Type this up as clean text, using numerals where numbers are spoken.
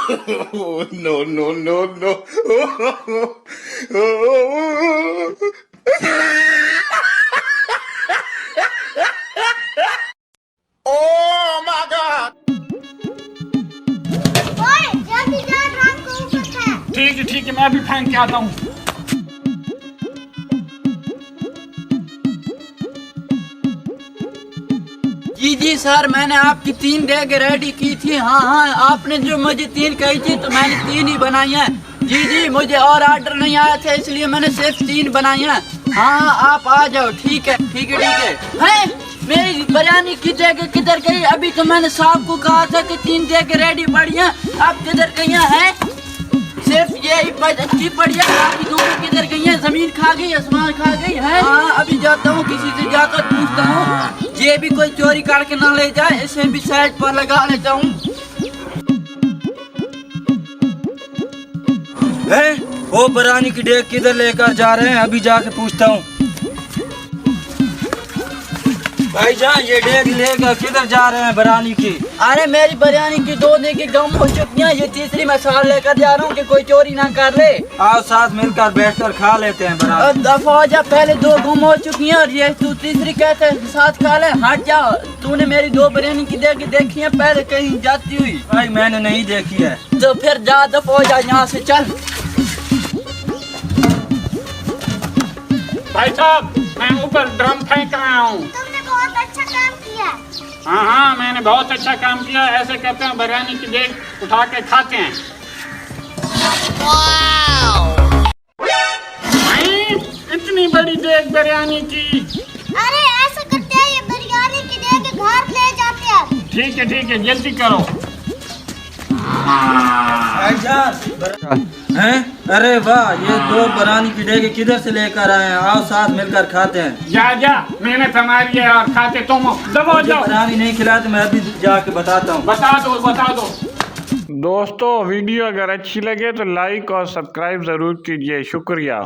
No, no, no, no. Oh my God! ओए जल्दी जा ड्रम को ऊपर फेंक। ठीक है मैं अभी फेंक के आता हूँ। जी सर, मैंने आपकी 3 डेग रेडी की थी। हाँ आपने जो मुझे 3 कही थी तो मैंने 3 ही बनाई हैं। जी मुझे और ऑर्डर नहीं आया था इसलिए मैंने सिर्फ 3 बनाई हैं। हाँ आप आ जाओ। ठीक है। हैं मेरी बिरयानी की डेग किधर गई? अभी तो मैंने साहब को कहा था कि 3 डेग रेडी पड़ी हैं। आप किधर गई हैं? सिर्फ ये अच्छी पड़ी है, बाकी दोनों किधर गई हैं? जमीन खा गई, आसमान खा गई है। हाँ अभी जाता हूँ, किसी से जाकर पूछता हूँ ये भी कोई चोरी करके ना ले जाए। इसे भी साइड पर लगा लेता हूँ। वो बिरयानी की डेग किधर लेकर जा रहे हैं? अभी जाके पूछता हूँ। भाईजान ये डेग लेकर किधर जा रहे हैं बिरयानी की? अरे मेरी बिरयानी की 2 डेग गम हो चुकी हैं, ये तीसरी मैं साथ लेकर जा रहा हूँ कि कोई चोरी ना कर ले। आओ साथ मिलकर बैठकर खा लेते हैं बिरयानी। दफा जा, पहले 2 गुम हो चुकी हैं और ये तू तीसरी कहते हैं साथ खा ले। हट जा, तूने मेरी 2 बिरयानी की डेग देखी है पहले कहीं जाती हुई? भाई मैंने नहीं देखी है। तो फिर जा, दफा जा यहाँ से, चल। भाई साहब मैं ऊपर ड्रम फेंक रहा हूँ। तुमने बहुत अच्छा काम किया। हाँ मैंने बहुत अच्छा काम किया। ऐसे कहते हैं बिरयानी की डेग उठा के खाते हैं। इतनी बड़ी डेग बिरयानी की। अरे ऐसा करते हैं, ये बिरयानी की डेग घर ले जाते हैं। ठीक है जल्दी करो। हैं? अरे वाह, ये 2 बिरयानी की डेग किधर से लेकर आए हैं? आओ साथ मिलकर खाते हैं। जा मेहनत हमारी है और खाते तुम। दबो जाओ। बिरयानी नहीं खिलाए तो मैं अभी जाके बताता हूँ। बता दो। दोस्तों वीडियो अगर अच्छी लगे तो लाइक और सब्सक्राइब जरूर कीजिए। शुक्रिया।